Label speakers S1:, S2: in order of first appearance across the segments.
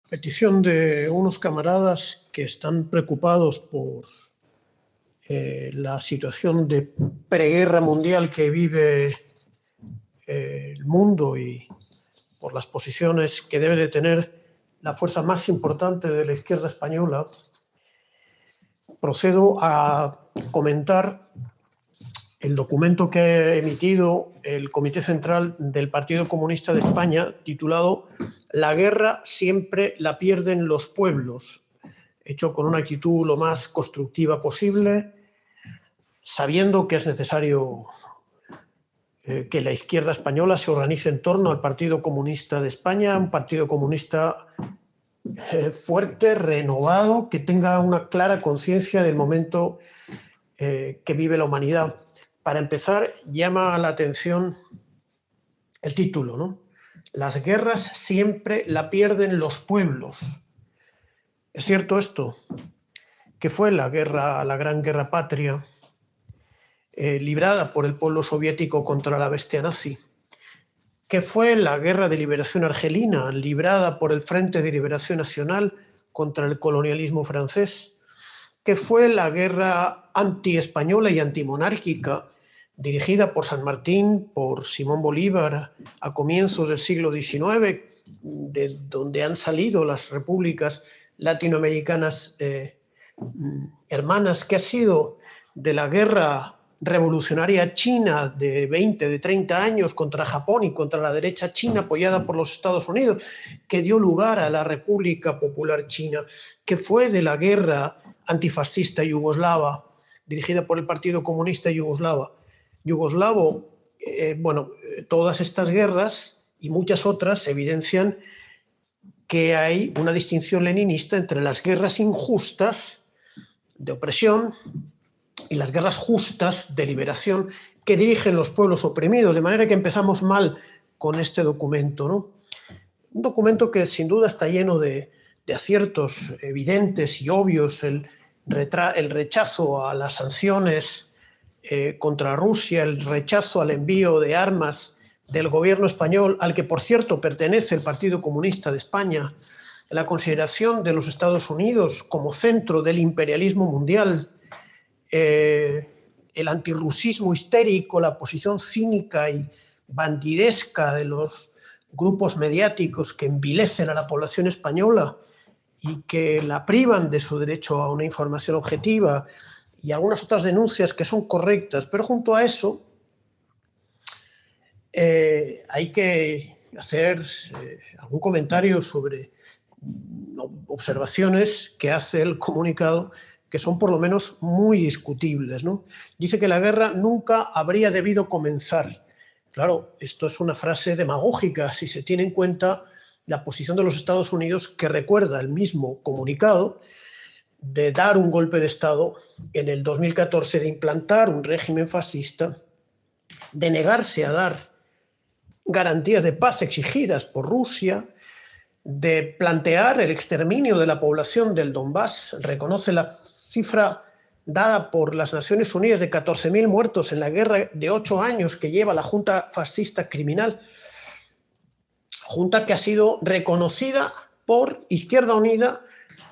S1: Petición de unos camaradas que están preocupados por la situación de preguerra mundial que vive el mundo y por las posiciones que debe de tener la fuerza más importante de la izquierda española, procedo a comentar el documento que ha emitido el Comité Central del Partido Comunista de España, titulado "La guerra siempre la pierden los pueblos", hecho con una actitud lo más constructiva posible, sabiendo que es necesario que la izquierda española se organice en torno al Partido Comunista de España, un Partido Comunista fuerte, renovado, que tenga una clara conciencia del momento que vive la humanidad. Para empezar, llama la atención el título, ¿no? Las guerras siempre la pierden los pueblos. ¿Es cierto esto? ¿Qué fue la gran guerra patria librada por el pueblo soviético contra la bestia nazi? ¿Qué fue la guerra de liberación argelina librada por el Frente de Liberación Nacional contra el colonialismo francés? ¿Qué fue la guerra anti-española y antimonárquica dirigida por San Martín, por Simón Bolívar a comienzos del siglo XIX, de donde han salido las repúblicas latinoamericanas hermanas? ¿Qué ha sido de la guerra revolucionaria china de 20, de 30 años contra Japón y contra la derecha china apoyada por los Estados Unidos, que dio lugar a la República Popular China? ¿Qué fue de la guerra antifascista yugoslava dirigida por el Partido Comunista yugoslavo? Todas estas guerras y muchas otras evidencian que hay una distinción leninista entre las guerras injustas de opresión y las guerras justas de liberación que dirigen los pueblos oprimidos, de manera que empezamos mal con este documento, ¿no? Un documento que sin duda está lleno de aciertos evidentes y obvios, el rechazo a las sanciones contra Rusia, el rechazo al envío de armas del gobierno español, al que por cierto pertenece el Partido Comunista de España, la consideración de los Estados Unidos como centro del imperialismo mundial, el antirrusismo histérico, la posición cínica y bandidesca de los grupos mediáticos que envilecen a la población española y que la privan de su derecho a una información objetiva, y algunas otras denuncias que son correctas. Pero junto a eso hay que hacer algún comentario sobre observaciones que hace el comunicado, que son por lo menos muy discutibles, ¿no? Dice que la guerra nunca habría debido comenzar. Claro, esto es una frase demagógica si se tiene en cuenta la posición de los Estados Unidos, que recuerda el mismo comunicado, de dar un golpe de Estado en el 2014, de implantar un régimen fascista, de negarse a dar garantías de paz exigidas por Rusia, de plantear el exterminio de la población del Donbass. Reconoce la cifra dada por las Naciones Unidas de 14.000 muertos en la guerra de 8 años que lleva la Junta fascista criminal, junta que ha sido reconocida por Izquierda Unida,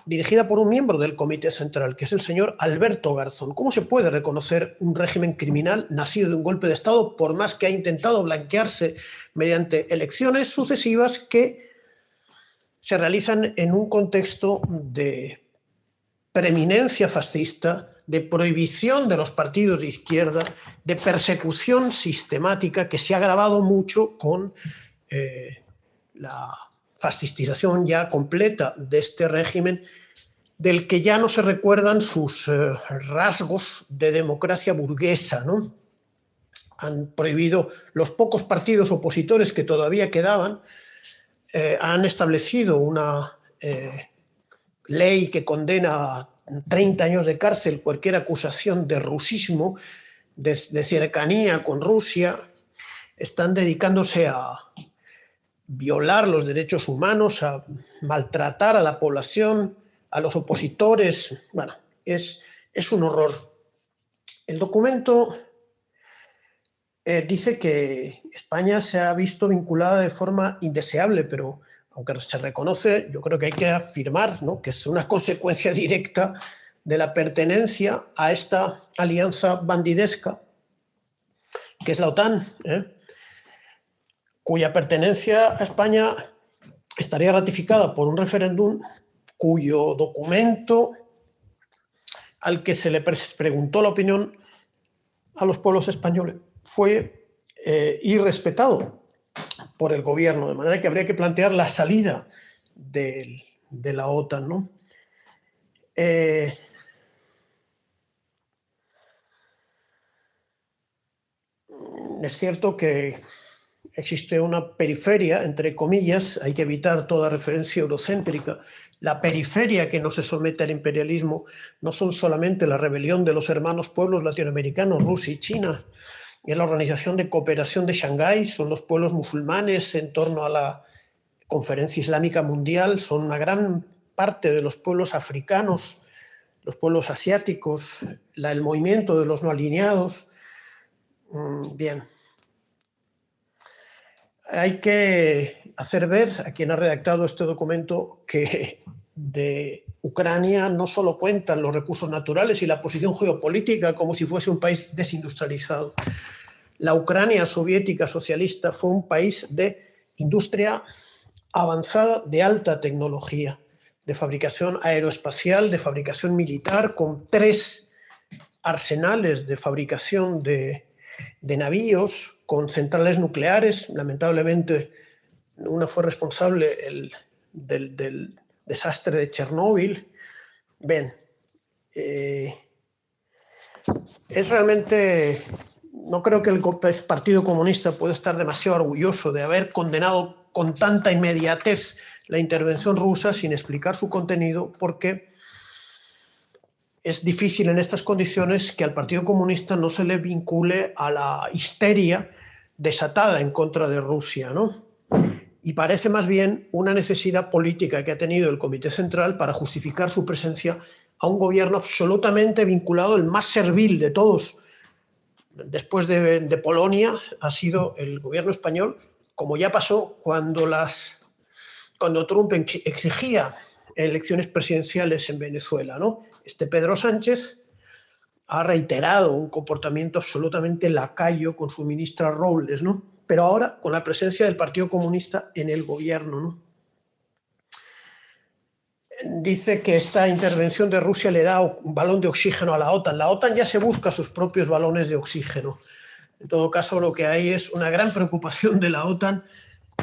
S1: dirigida por un miembro del Comité Central, que es el señor Alberto Garzón. ¿Cómo se puede reconocer un régimen criminal nacido de un golpe de Estado, por más que ha intentado blanquearse mediante elecciones sucesivas que se realizan en un contexto de preeminencia fascista, de prohibición de los partidos de izquierda, de persecución sistemática que se ha agravado mucho con la fascistización ya completa de este régimen, del que ya no se recuerdan sus rasgos de democracia burguesa, ¿no? Han prohibido los pocos partidos opositores que todavía quedaban, han establecido una ley que condena a 30 años de cárcel cualquier acusación de rusismo, de cercanía con Rusia. Están dedicándose a violar los derechos humanos, a maltratar a la población, a los opositores. Bueno, es un horror. El documento dice que España se ha visto vinculada de forma indeseable, pero aunque se reconoce, yo creo que hay que afirmar, ¿no?, que es una consecuencia directa de la pertenencia a esta alianza bandidesca, que es la OTAN, cuya pertenencia a España estaría ratificada por un referéndum cuyo documento, al que se le preguntó la opinión a los pueblos españoles, fue irrespetado por el gobierno, de manera que habría que plantear la salida de la OTAN, ¿no? Es cierto que existe una periferia, entre comillas, hay que evitar toda referencia eurocéntrica. La periferia que no se somete al imperialismo no son solamente la rebelión de los hermanos pueblos latinoamericanos, Rusia y China, y la Organización de Cooperación de Shanghái, son los pueblos musulmanes en torno a la Conferencia Islámica Mundial, son una gran parte de los pueblos africanos, los pueblos asiáticos, el movimiento de los no alineados. Bien. Hay que hacer ver a quien ha redactado este documento que de Ucrania no solo cuentan los recursos naturales y la posición geopolítica como si fuese un país desindustrializado. La Ucrania soviética socialista fue un país de industria avanzada de alta tecnología, de fabricación aeroespacial, de fabricación militar, con 3 arsenales de fabricación de navíos, con centrales nucleares. Lamentablemente, una fue responsable del desastre de Chernóbil. Bien, es realmente... No creo que el Partido Comunista pueda estar demasiado orgulloso de haber condenado con tanta inmediatez la intervención rusa sin explicar su contenido, porque es difícil en estas condiciones que al Partido Comunista no se le vincule a la histeria desatada en contra de Rusia, ¿no? Y parece más bien una necesidad política que ha tenido el Comité Central para justificar su presencia a un gobierno absolutamente vinculado, el más servil de todos, después de Polonia, ha sido el gobierno español, como ya pasó cuando Trump exigía elecciones presidenciales en Venezuela, ¿no? Pedro Sánchez ha reiterado un comportamiento absolutamente lacayo con su ministra Robles, ¿no? Pero ahora con la presencia del Partido Comunista en el gobierno, ¿no? Dice que esta intervención de Rusia le da un balón de oxígeno a la OTAN. La OTAN ya se busca sus propios balones de oxígeno. En todo caso, lo que hay es una gran preocupación de la OTAN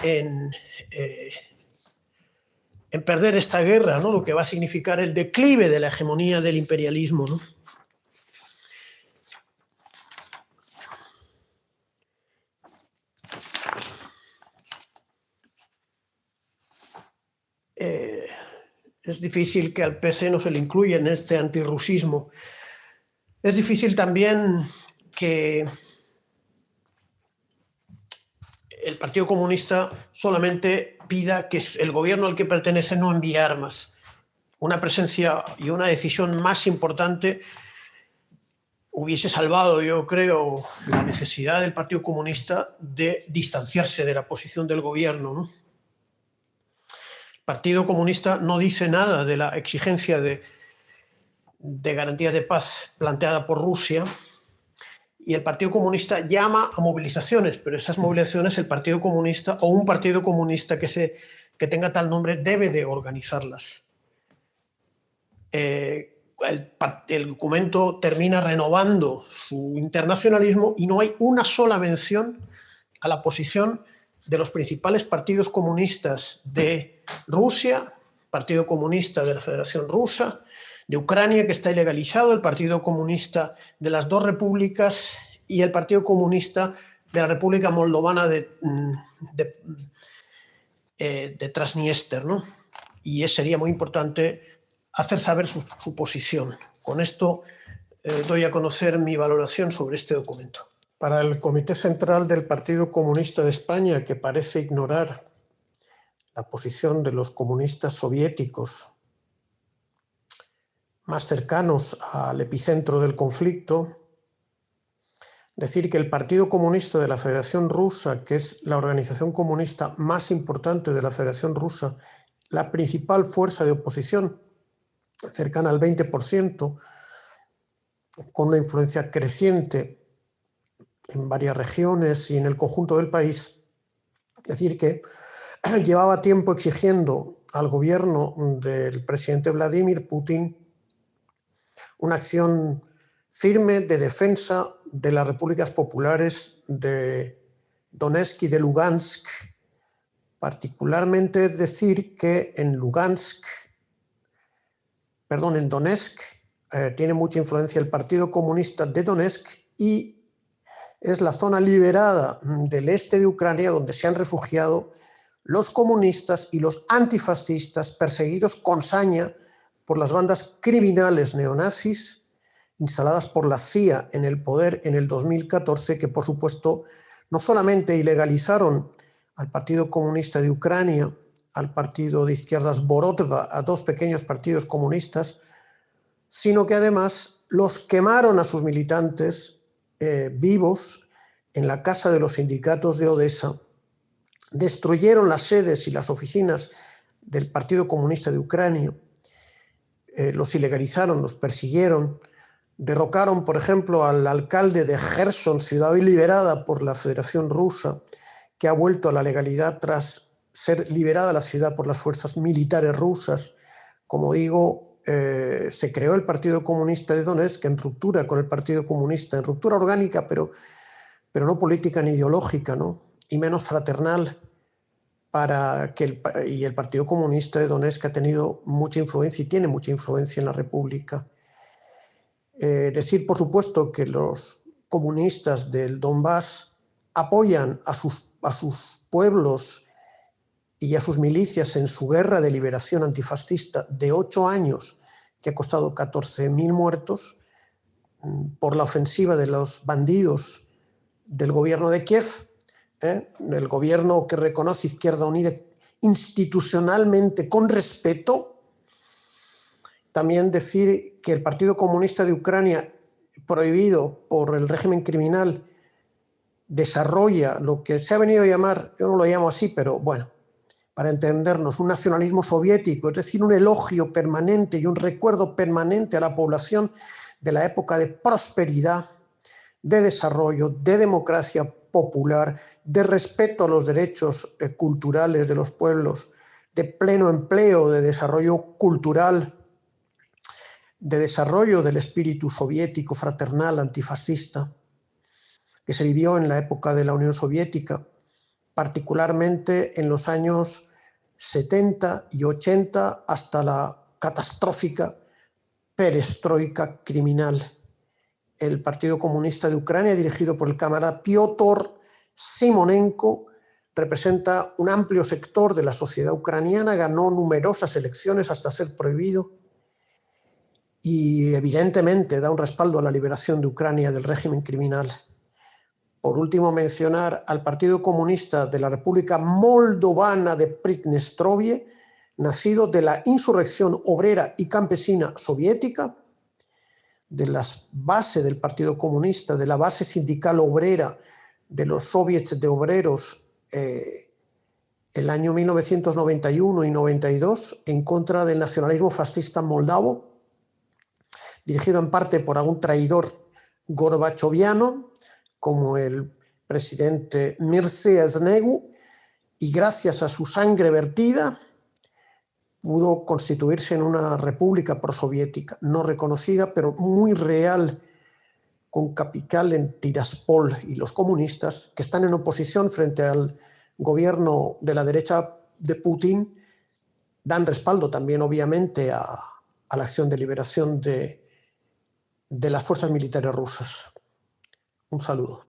S1: en perder esta guerra, ¿no? Lo que va a significar el declive de la hegemonía del imperialismo, ¿no? Es difícil que al PC no se le incluya en este antirrusismo. Es difícil también que el Partido Comunista solamente pida que el gobierno al que pertenece no envíe armas. Una presencia y una decisión más importante hubiese salvado, yo creo, la necesidad del Partido Comunista de distanciarse de la posición del gobierno, ¿no? El Partido Comunista no dice nada de la exigencia de garantías de paz planteada por Rusia, y el Partido Comunista llama a movilizaciones, pero esas movilizaciones el Partido Comunista o un Partido Comunista que tenga tal nombre debe de organizarlas. El documento termina renovando su internacionalismo y no hay una sola mención a la posición de los principales partidos comunistas de Rusia, Partido Comunista de la Federación Rusa, de Ucrania, que está ilegalizado, el Partido Comunista de las 2 repúblicas y el Partido Comunista de la República Moldovana de Transnistria, ¿no? Y sería muy importante hacer saber su posición. Con esto doy a conocer mi valoración sobre este documento. Para el Comité Central del Partido Comunista de España, que parece ignorar la posición de los comunistas soviéticos más cercanos al epicentro del conflicto, decir que el Partido Comunista de la Federación Rusa, que es la organización comunista más importante de la Federación Rusa, la principal fuerza de oposición, cercana al 20%, con una influencia creciente en varias regiones y en el conjunto del país, es decir, que llevaba tiempo exigiendo al gobierno del presidente Vladimir Putin una acción firme de defensa de las repúblicas populares de Donetsk y de Lugansk. Particularmente decir que en Donetsk tiene mucha influencia el Partido Comunista de Donetsk y es la zona liberada del este de Ucrania donde se han refugiado los comunistas y los antifascistas perseguidos con saña por las bandas criminales neonazis instaladas por la CIA en el poder en el 2014, que por supuesto no solamente ilegalizaron al Partido Comunista de Ucrania, al partido de izquierdas Borodva, a dos pequeños partidos comunistas, sino que además los quemaron a sus militantes vivos en la casa de los sindicatos de Odessa, destruyeron las sedes y las oficinas del Partido Comunista de Ucrania, los ilegalizaron, los persiguieron, derrocaron, por ejemplo, al alcalde de Gerson, ciudad hoy liberada por la Federación Rusa, que ha vuelto a la legalidad tras ser liberada la ciudad por las fuerzas militares rusas. Como digo, se creó el Partido Comunista de Donetsk en ruptura con el Partido Comunista, en ruptura orgánica, pero no política ni ideológica, ¿no? Y menos fraternal, y el Partido Comunista de Donetsk ha tenido mucha influencia y tiene mucha influencia en la República. Decir, por supuesto, que los comunistas del Donbass apoyan a sus pueblos y a sus milicias en su guerra de liberación antifascista de 8 años, que ha costado 14.000 muertos, por la ofensiva de los bandidos del gobierno de Kiev, del gobierno que reconoce Izquierda Unida institucionalmente con respeto. También decir que el Partido Comunista de Ucrania, prohibido por el régimen criminal, desarrolla lo que se ha venido a llamar, yo no lo llamo así, pero bueno, para entendernos, un nacionalismo soviético, es decir, un elogio permanente y un recuerdo permanente a la población de la época de prosperidad, de desarrollo, de democracia popular, de respeto a los derechos culturales de los pueblos, de pleno empleo, de desarrollo cultural, de desarrollo del espíritu soviético, fraternal, antifascista, que se vivió en la época de la Unión Soviética, particularmente en los años 70 y 80 hasta la catastrófica perestroika criminal. El Partido Comunista de Ucrania, dirigido por el camarada Piotr Simonenko, representa un amplio sector de la sociedad ucraniana, ganó numerosas elecciones hasta ser prohibido y evidentemente da un respaldo a la liberación de Ucrania del régimen criminal. Por último, mencionar al Partido Comunista de la República Moldovana de Pridnestrovie, nacido de la insurrección obrera y campesina soviética, de las bases del Partido Comunista, de la base sindical obrera de los soviets de obreros el año 1991 y 92 en contra del nacionalismo fascista moldavo, dirigido en parte por algún traidor gorbachoviano, como el presidente Mircea Znegu, y gracias a su sangre vertida pudo constituirse en una república prosoviética, no reconocida, pero muy real, con capital en Tiraspol, y los comunistas, que están en oposición frente al gobierno de la derecha de Putin, dan respaldo también, obviamente, a la acción de liberación de las fuerzas militares rusas. Un saludo.